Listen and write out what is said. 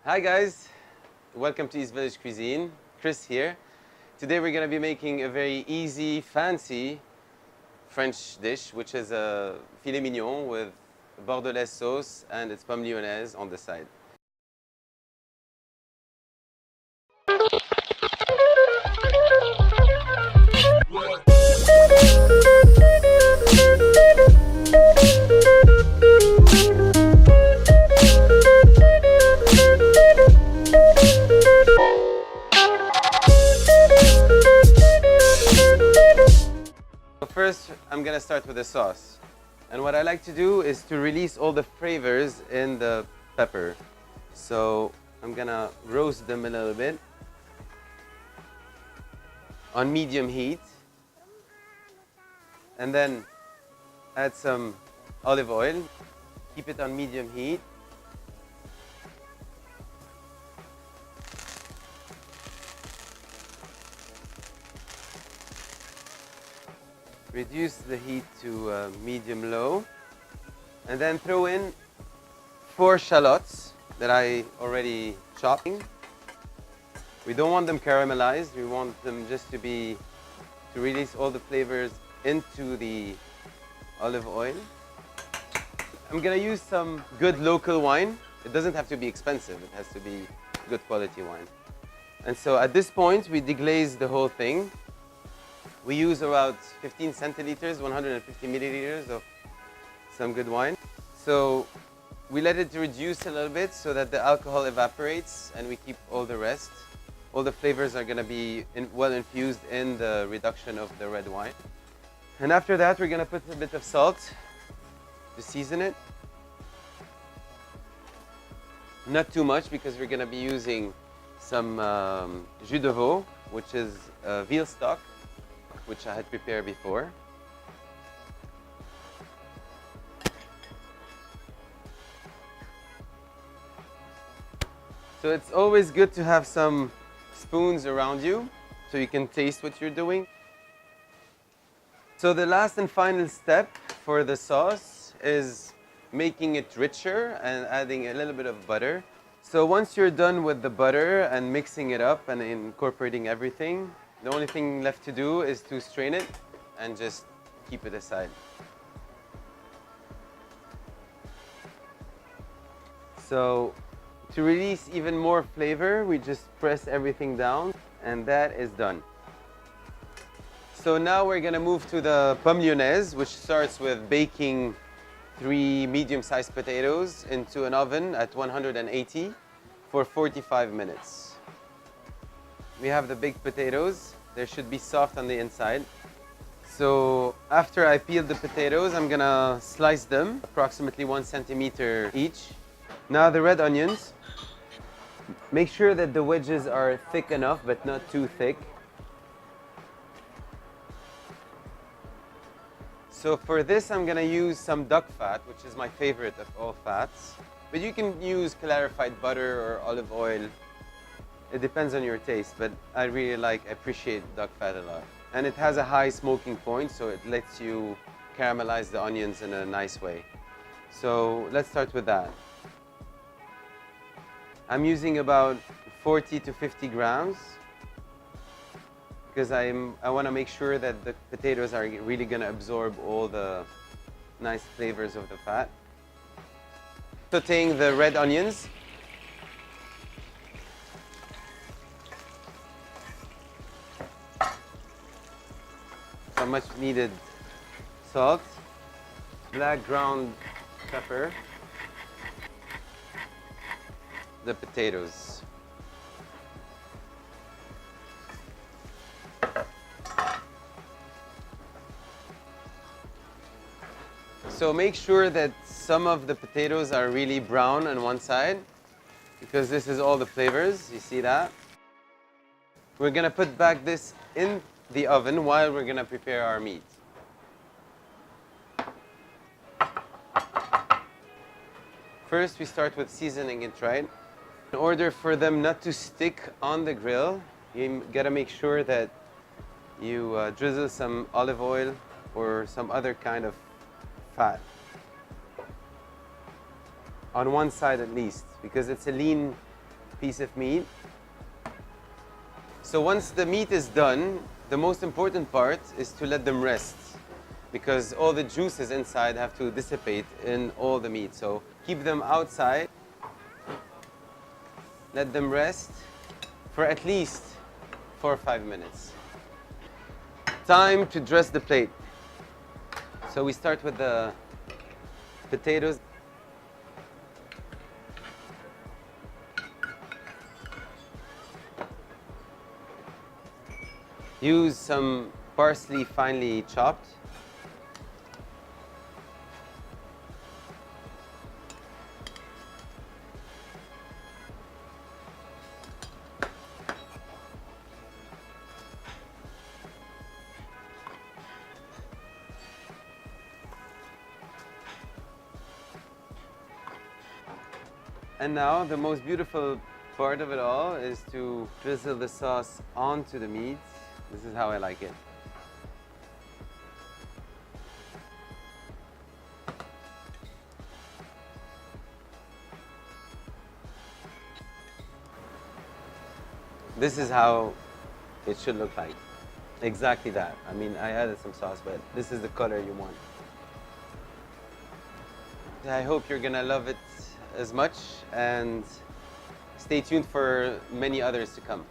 Hi guys, welcome to East Village Cuisine. Chris here. Today we're going to be making a very easy, fancy French dish, which is a filet mignon with Bordelaise sauce and its pommes lyonnaise on the side. First, I'm going to start with the sauce. And what I like to do is to release all the flavors in the pepper. So I'm going to roast them a little bit on medium heat. And then add some olive oil. Keep it on medium heat. Reduce the heat to medium-low, and then throw in 4 shallots that I already chopped. We don't want them caramelized. We want them just to release all the flavors into the olive oil. I'm gonna use some good local wine. It doesn't have to be expensive. It has to be good quality wine. And so at this point, we deglaze the whole thing. We use about 15 centiliters, 150 milliliters of some good wine. So we let it reduce a little bit so that the alcohol evaporates and we keep all the rest. All the flavors are going to be well infused in the reduction of the red wine. And after that, we're going to put a bit of salt to season it. Not too much because we're going to be using some jus de veau, which is veal stock, which I had prepared before. So it's always good to have some spoons around you so you can taste what you're doing. So the last and final step for the sauce is making it richer and adding a little bit of butter. So once you're done with the butter and mixing it up and incorporating everything, the only thing left to do is to strain it and just keep it aside. So to release even more flavor, we just press everything down and that is done. So now we're gonna move to the pommes lyonnaises, which starts with baking 3 medium-sized potatoes into an oven at 180 for 45 minutes. We have the big potatoes. They should be soft on the inside. So after I peel the potatoes, I'm gonna slice them approximately 1 centimeter each. Now the red onions. Make sure that the wedges are thick enough, but not too thick. So for this, I'm gonna use some duck fat, which is my favorite of all fats. But you can use clarified butter or olive oil. It depends on your taste, but I really appreciate duck fat a lot. And it has a high smoking point, so it lets you caramelize the onions in a nice way. So let's start with that. I'm using about 40 to 50 grams because I want to make sure that the potatoes are really going to absorb all the nice flavors of the fat. Sautéing the red onions. Some much needed salt, black ground pepper, the potatoes. So make sure that some of the potatoes are really brown on one side because this is all the flavors, you see that? We're gonna put back this in the oven while we're gonna prepare our meat. First, we start with seasoning it right. In order for them not to stick on the grill, you gotta make sure that you drizzle some olive oil or some other kind of fat on one side at least, because it's a lean piece of meat. So once the meat is done, the most important part is to let them rest, because all the juices inside have to dissipate in all the meat. So keep them outside. Let them rest for at least 4 or 5 minutes. Time to dress the plate. So we start with the potatoes. Use some parsley finely chopped. And now the most beautiful part of it all is to drizzle the sauce onto the meat. This is how I like it. This is how it should look like. Exactly that. I mean, I added some sauce, but this is the color you want. I hope you're gonna love it as much, and stay tuned for many others to come.